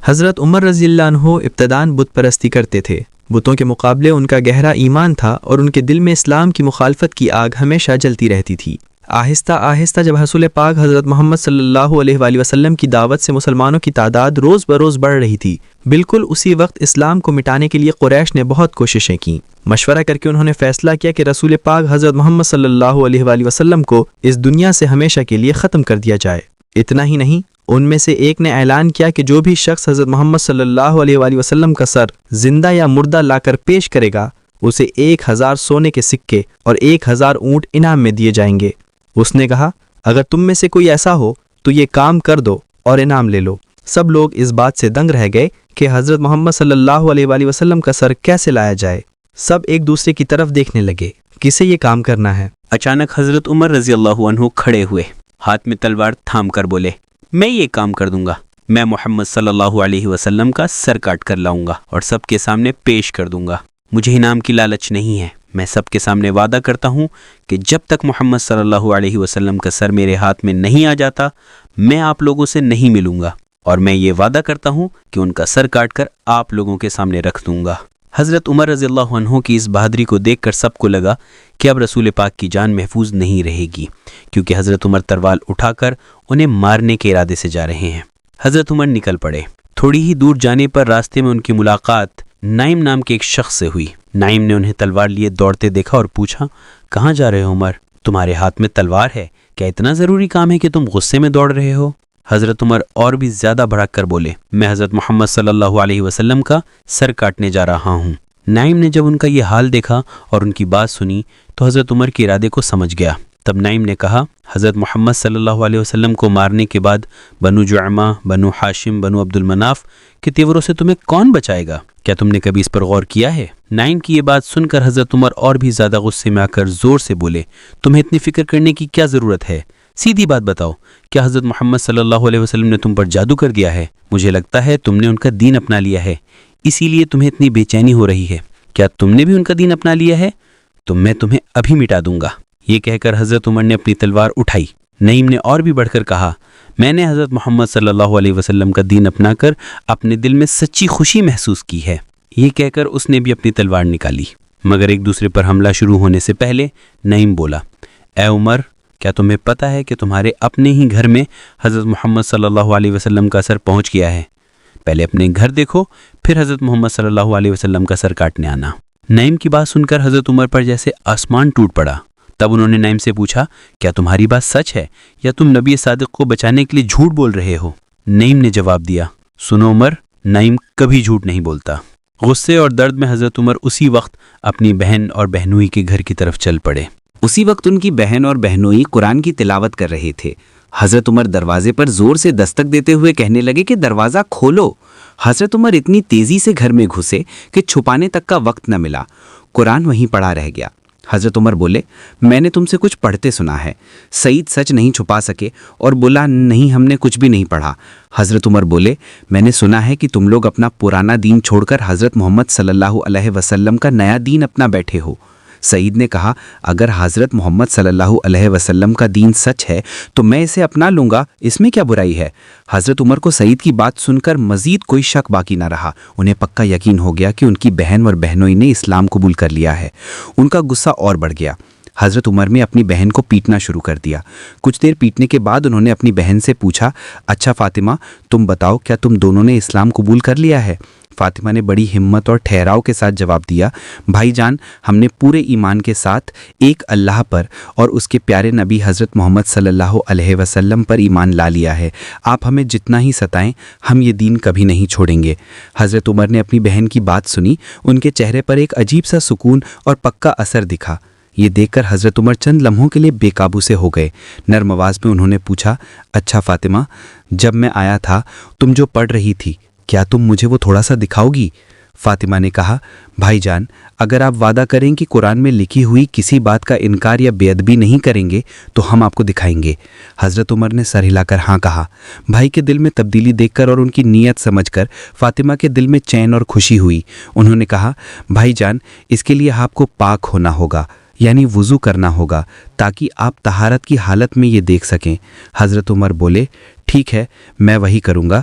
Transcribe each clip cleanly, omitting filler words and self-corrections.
حضرت عمر رضی اللہ عنہ ابتداً بت پرستی کرتے تھے۔ بتوں کے مقابلے ان کا گہرا ایمان تھا اور ان کے دل میں اسلام کی مخالفت کی آگ ہمیشہ جلتی رہتی تھی۔ آہستہ آہستہ جب رسول پاک حضرت محمد صلی اللہ علیہ وآلہ وسلم کی دعوت سے مسلمانوں کی تعداد روز بروز بڑھ رہی تھی، بالکل اسی وقت اسلام کو مٹانے کے لیے قریش نے بہت کوششیں کیں۔ مشورہ کر کے انہوں نے فیصلہ کیا کہ رسول پاک حضرت محمد صلی اللہ علیہ وآلہ وسلم کو اس دنیا سے ہمیشہ کے لیے ختم کر دیا جائے۔ اتنا ہی نہیں، ان میں سے ایک نے اعلان کیا کہ جو بھی شخص حضرت محمد صلی اللہ علیہ وآلہ وسلم کا سر زندہ یا مردہ لا کر پیش کرے گا، اسے 1000 سونے کے سکے اور 1000 اونٹ انعام میں دیے جائیں گے۔ اس نے کہا، اگر تم میں سے کوئی ایسا ہو تو یہ کام کر دو اور انعام لے لو۔ سب لوگ اس بات سے دنگ رہ گئے کہ حضرت محمد صلی اللہ علیہ وآلہ وسلم کا سر کیسے لایا جائے۔ سب ایک دوسرے کی طرف دیکھنے لگے، کسے یہ کام کرنا ہے۔ اچانک حضرت عمر رضی اللہ عنہ کھڑے ہوئے، ہاتھ میں تلوار تھام کر بولے، میں یہ کام کر دوں گا، میں محمد صلی اللہ علیہ وسلم کا سر کاٹ کر لاؤں گا اور سب کے سامنے پیش کر دوں گا۔ مجھے انعام کی لالچ نہیں ہے، میں سب کے سامنے وعدہ کرتا ہوں کہ جب تک محمد صلی اللہ علیہ وسلم کا سر میرے ہاتھ میں نہیں آ جاتا، میں آپ لوگوں سے نہیں ملوں گا، اور میں یہ وعدہ کرتا ہوں کہ ان کا سر کاٹ کر آپ لوگوں کے سامنے رکھ دوں گا۔ حضرت عمر رضی اللہ عنہ کی اس بہادری کو دیکھ کر سب کو لگا کہ اب رسول پاک کی جان محفوظ نہیں رہے گی، کیونکہ حضرت عمر تلوار اٹھا کر انہیں مارنے کے ارادے سے جا رہے ہیں۔ حضرت عمر نکل پڑے۔ تھوڑی ہی دور جانے پر راستے میں ان کی ملاقات نائم نام کے ایک شخص سے ہوئی۔ نائم نے انہیں تلوار لیے دوڑتے دیکھا اور پوچھا، کہاں جا رہے ہو عمر؟ تمہارے ہاتھ میں تلوار ہے، کیا اتنا ضروری کام ہے کہ تم غصے میں دوڑ رہے ہو؟ حضرت عمر اور بھی زیادہ بھڑک کر بولے، میں حضرت محمد صلی اللہ علیہ وسلم کا سر کاٹنے جا رہا ہوں۔ نائم نے جب ان کا یہ حال دیکھا اور ان کی بات سنی تو حضرت عمر کے ارادے کو سمجھ گیا۔ تب نائم نے کہا، حضرت محمد صلی اللہ علیہ وسلم کو مارنے کے بعد بنو جعمہ، بنو ہاشم، بنو عبد المناف کے تیوروں سے تمہیں کون بچائے گا؟ کیا تم نے کبھی اس پر غور کیا ہے؟ نائم کی یہ بات سن کر حضرت عمر اور بھی زیادہ غصے میں آ کر زور سے بولے، تمہیں اتنی فکر کرنے کی کیا ضرورت ہے؟ سیدھی بات بتاؤ، کیا حضرت محمد صلی اللہ علیہ وسلم نے تم پر جادو کر دیا ہے؟ مجھے لگتا ہے تم نے ان کا دین اپنا لیا ہے، اسی لیے تمہیں اتنی بے چینی ہو رہی ہے۔ کیا تم نے بھی ان کا دین اپنا لیا ہے؟ تو میں تمہیں ابھی مٹا دوں گا۔ یہ کہہ کر حضرت عمر نے اپنی تلوار اٹھائی۔ نعیم نے اور بھی بڑھ کر کہا، میں نے حضرت محمد صلی اللہ علیہ وسلم کا دین اپنا کر اپنے دل میں سچی خوشی محسوس کی ہے۔ یہ کہہ کر اس نے بھی اپنی تلوار نکالی، مگر ایک دوسرے پر حملہ شروع ہونے سے پہلے نعیم بولا، اے عمر، کیا تمہیں پتہ ہے کہ تمہارے اپنے ہی گھر میں حضرت محمد صلی اللہ علیہ وسلم کا سر پہنچ گیا ہے؟ پہلے اپنے گھر دیکھو، پھر حضرت محمد صلی اللہ علیہ وسلم کا سر کاٹنے آنا۔ نعیم کی بات سن کر حضرت عمر پر جیسے آسمان ٹوٹ پڑا۔ تب انہوں نے نعیم سے پوچھا، کیا تمہاری بات سچ ہے یا تم نبی صادق کو بچانے کے لیے جھوٹ بول رہے ہو؟ نعیم نے جواب دیا، سنو عمر، نعیم کبھی جھوٹ نہیں بولتا۔ غصے اور درد میں حضرت عمر اسی وقت اپنی بہن اور بہنوئی کے گھر کی طرف چل پڑے۔ اسی وقت ان کی بہن اور بہنوئی قرآن کی تلاوت کر رہے تھے۔ حضرت عمر دروازے پر زور سے دستک دیتے ہوئے کہنے لگے کہ دروازہ کھولو۔ حضرت عمر اتنی تیزی سے گھر میں گھسے کہ چھپانے تک کا وقت نہ ملا، قرآن وہیں پڑا رہ گیا۔ حضرت عمر بولے، میں نے تم سے کچھ پڑھتے سنا ہے۔ سعید سچ نہیں چھپا سکے اور بولا، نہیں، ہم نے کچھ بھی نہیں پڑھا۔ حضرت عمر بولے، میں نے سنا ہے کہ تم لوگ اپنا پرانا دین چھوڑ کر حضرت محمد صلی اللہ علیہ وسلم کا نیا دین اپنا بیٹھے ہو۔ سعید نے کہا، اگر حضرت محمد صلی اللہ علیہ وسلم کا دین سچ ہے تو میں اسے اپنا لوں گا، اس میں کیا برائی ہے؟ حضرت عمر کو سعید کی بات سن کر مزید کوئی شک باقی نہ رہا۔ انہیں پکا یقین ہو گیا کہ ان کی بہن اور بہنوئی نے اسلام قبول کر لیا ہے۔ ان کا غصہ اور بڑھ گیا۔ حضرت عمر نے اپنی بہن کو پیٹنا شروع کر دیا۔ کچھ دیر پیٹنے کے بعد انہوں نے اپنی بہن سے پوچھا، اچھا فاطمہ، تم بتاؤ، کیا تم دونوں نے اسلام قبول کر لیا ہے؟ فاطمہ نے بڑی ہمت اور ٹھہراؤ کے ساتھ جواب دیا، بھائی جان، ہم نے پورے ایمان کے ساتھ ایک اللہ پر اور اس کے پیارے نبی حضرت محمد صلی اللہ علیہ وسلم پر ایمان لا لیا ہے۔ آپ ہمیں جتنا ہی ستائیں، ہم یہ دین کبھی نہیں چھوڑیں گے۔ حضرت عمر نے اپنی بہن کی بات سنی۔ ان کے چہرے پر ایک عجیب سا سکون اور پکا اثر دکھا۔ یہ دیکھ کر حضرت عمر چند لمحوں کے لیے بے قابو سے ہو گئے۔ نرم آواز میں انہوں نے پوچھا، اچھا فاطمہ، جب میں آیا تھا تم جو پڑھ رہی تھی، کیا تم مجھے وہ تھوڑا سا دکھاؤ گی؟ فاطمہ نے کہا، بھائی جان، اگر آپ وعدہ کریں کہ قرآن میں لکھی ہوئی کسی بات کا انکار یا بے ادبی نہیں کریں گے تو ہم آپ کو دکھائیں گے۔ حضرت عمر نے سر ہلا کر ہاں کہا۔ بھائی کے دل میں تبدیلی دیکھ کر اور ان کی نیت سمجھ کر فاطمہ کے دل میں چین اور خوشی ہوئی۔ انہوں نے کہا، بھائی جان، اس کے لیے آپ کو پاک ہونا ہوگا، یعنی وضو کرنا ہوگا، تاکہ آپ طہارت کی حالت میں یہ دیکھ سکیں۔ حضرت عمر بولے، ٹھیک ہے، میں وہی کروں گا،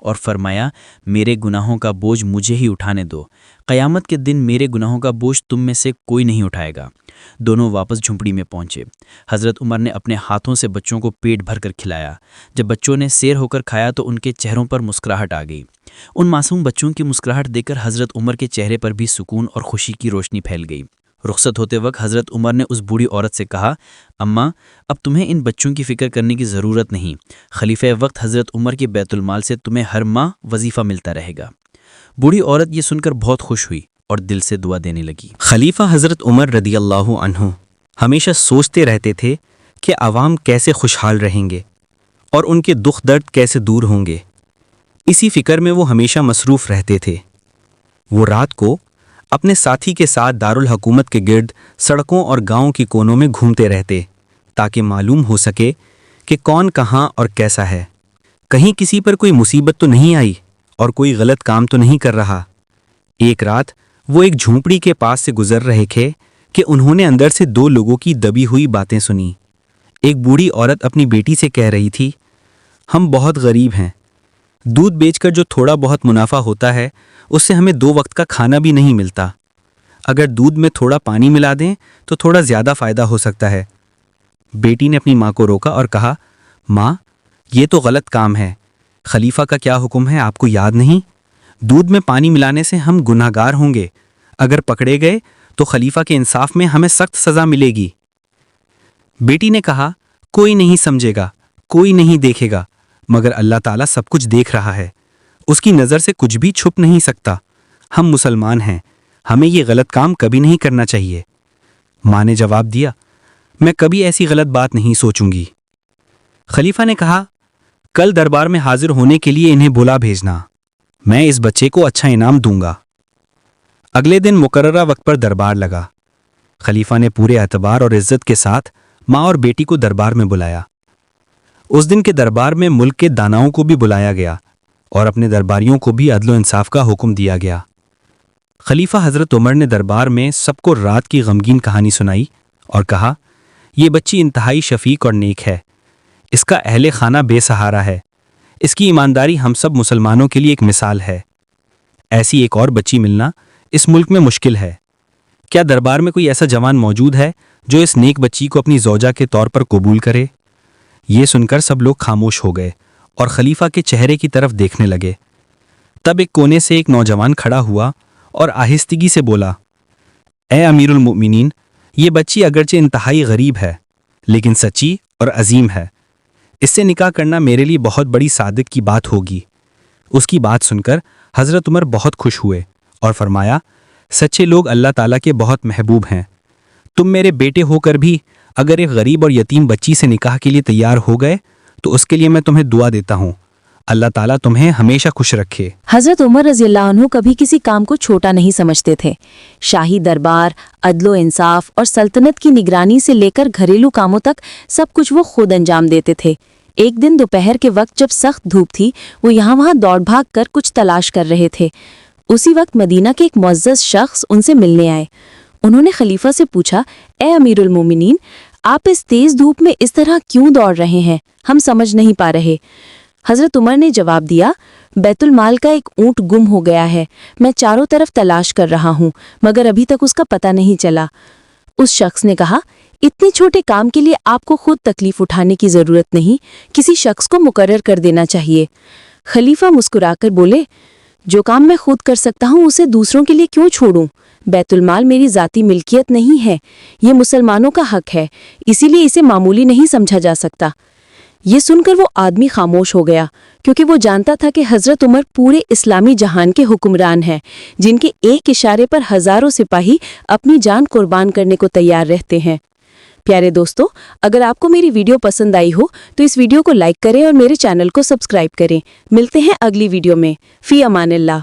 اور فرمایا میرے گناہوں کا بوجھ مجھے ہی اٹھانے دو، قیامت کے دن میرے گناہوں کا بوجھ تم میں سے کوئی نہیں اٹھائے گا۔ دونوں واپس جھونپڑی میں پہنچے۔ حضرت عمر نے اپنے ہاتھوں سے بچوں کو پیٹ بھر کر کھلایا۔ جب بچوں نے سیر ہو کر کھایا تو ان کے چہروں پر مسکراہٹ آ گئی۔ ان معصوم بچوں کی مسکراہٹ دیکھ کر حضرت عمر کے چہرے پر بھی سکون اور خوشی کی روشنی پھیل گئی۔ رخصت ہوتے وقت حضرت عمر نے اس بوڑھی عورت سے کہا، اماں اب تمہیں ان بچوں کی فکر کرنے کی ضرورت نہیں، خلیفہ وقت حضرت عمر کے بیت المال سے تمہیں ہر ماہ وظیفہ ملتا رہے گا۔ بوڑھی عورت یہ سن کر بہت خوش ہوئی اور دل سے دعا دینے لگی۔ خلیفہ حضرت عمر رضی اللہ عنہ ہمیشہ سوچتے رہتے تھے کہ عوام کیسے خوشحال رہیں گے اور ان کے دکھ درد کیسے دور ہوں گے۔ اسی فکر میں وہ ہمیشہ مصروف رہتے تھے۔ وہ رات کو اپنے ساتھی کے ساتھ دارالحکومت کے گرد سڑکوں اور گاؤں کی کونوں میں گھومتے رہتے تاکہ معلوم ہو سکے کہ کون کہاں اور کیسا ہے، کہیں کسی پر کوئی مصیبت تو نہیں آئی اور کوئی غلط کام تو نہیں کر رہا۔ ایک رات وہ ایک جھونپڑی کے پاس سے گزر رہے تھے کہ انہوں نے اندر سے دو لوگوں کی دبی ہوئی باتیں سنی۔ ایک بوڑھی عورت اپنی بیٹی سے کہہ رہی تھی، ہم بہت غریب ہیں، دودھ بیچ کر جو تھوڑا بہت منافع ہوتا ہے اس سے ہمیں 2 وقت کا کھانا بھی نہیں ملتا۔ اگر دودھ میں تھوڑا پانی ملا دیں تو تھوڑا زیادہ فائدہ ہو سکتا ہے۔ بیٹی نے اپنی ماں کو روکا اور کہا، ماں یہ تو غلط کام ہے، خلیفہ کا کیا حکم ہے آپ کو یاد نہیں؟ دودھ میں پانی ملانے سے ہم گناہگار ہوں گے، اگر پکڑے گئے تو خلیفہ کے انصاف میں ہمیں سخت سزا ملے گی۔ بیٹی نے کہا، کوئی نہیں سمجھے گا، کوئی نہیں دیکھے گا، مگر اللہ تعالیٰ سب کچھ دیکھ رہا ہے، اس کی نظر سے کچھ بھی چھپ نہیں سکتا۔ ہم مسلمان ہیں، ہمیں یہ غلط کام کبھی نہیں کرنا چاہیے۔ ماں نے جواب دیا، میں کبھی ایسی غلط بات نہیں سوچوں گی۔ خلیفہ نے کہا، کل دربار میں حاضر ہونے کے لیے انہیں بلا بھیجنا، میں اس بچے کو اچھا انعام دوں گا۔ اگلے دن مقررہ وقت پر دربار لگا۔ خلیفہ نے پورے اعتبار اور عزت کے ساتھ ماں اور بیٹی کو دربار میں بلایا۔ اس دن کے دربار میں ملک کے داناؤں کو بھی بلایا گیا اور اپنے درباریوں کو بھی عدل و انصاف کا حکم دیا گیا۔ خلیفہ حضرت عمر نے دربار میں سب کو رات کی غمگین کہانی سنائی اور کہا، یہ بچی انتہائی شفیق اور نیک ہے، اس کا اہل خانہ بے سہارا ہے، اس کی ایمانداری ہم سب مسلمانوں کے لیے ایک مثال ہے۔ ایسی ایک اور بچی ملنا اس ملک میں مشکل ہے۔ کیا دربار میں کوئی ایسا جوان موجود ہے جو اس نیک بچی کو اپنی زوجہ کے طور پر قبول کرے؟ یہ سن کر سب لوگ خاموش ہو گئے اور خلیفہ کے چہرے کی طرف دیکھنے لگے۔ تب ایک کونے سے ایک نوجوان کھڑا ہوا اور آہستگی سے بولا، اے امیر المؤمنین، یہ بچی اگرچہ انتہائی غریب ہے لیکن سچی اور عظیم ہے، اس سے نکاح کرنا میرے لیے بہت بڑی سعادت کی بات ہوگی۔ اس کی بات سن کر حضرت عمر بہت خوش ہوئے اور فرمایا، سچے لوگ اللہ تعالیٰ کے بہت محبوب ہیں، تم میرے بیٹے ہو کر بھی اگر ایک غریب اور یتیم بچی سے نکاح کے لیے تیار ہو گئے تو اس کے لیے میں تمہیں دعا دیتا ہوں، اللہ تعالیٰ تمہیں ہمیشہ خوش رکھے۔ حضرت عمر رضی اللہ عنہ کبھی کسی کام کو چھوٹا نہیں سمجھتے تھے۔ شاہی دربار، عدل و انصاف اور سلطنت کی نگرانی سے لے کر گھریلو کاموں تک سب کچھ وہ خود انجام دیتے تھے۔ ایک دن دوپہر کے وقت جب سخت دھوپ تھی، وہ یہاں وہاں دوڑ بھاگ کر کچھ تلاش کر رہے تھے۔ اسی وقت مدینہ کے ایک معزز شخص ان سے ملنے آئے۔ انہوں نے خلیفہ سے پوچھا، اے امیر المومنین، آپ اس تیز دھوپ میں اس طرح کیوں دوڑ رہے ہیں؟ ہم سمجھ نہیں پا رہے۔ حضرت عمر نے جواب دیا، بیت المال کا ایک اونٹ گم ہو گیا ہے، میں چاروں طرف تلاش کر رہا ہوں مگر ابھی تک اس کا پتہ نہیں چلا۔ اس شخص نے کہا، اتنے چھوٹے کام کے لیے آپ کو خود تکلیف اٹھانے کی ضرورت نہیں، کسی شخص کو مقرر کر دینا چاہیے۔ خلیفہ مسکرا کر بولے، جو کام میں خود کر سکتا ہوں اسے دوسروں کے لیے کیوں چھوڑوں؟ بیت المال میری ذاتی ملکیت نہیں ہے، یہ مسلمانوں کا حق ہے، اسی لیے اسے معمولی نہیں سمجھا جا سکتا۔ یہ سن کر وہ آدمی خاموش ہو گیا، کیونکہ وہ جانتا تھا کہ حضرت عمر پورے اسلامی جہان کے حکمران ہیں، جن کے ایک اشارے پر ہزاروں سپاہی اپنی جان قربان کرنے کو تیار رہتے ہیں۔ پیارے دوستو، اگر آپ کو میری ویڈیو پسند آئی ہو تو اس ویڈیو کو لائک کریں اور میرے چینل کو سبسکرائب کریں۔ ملتے ہیں اگلی ویڈیو میں۔ فی امان اللہ۔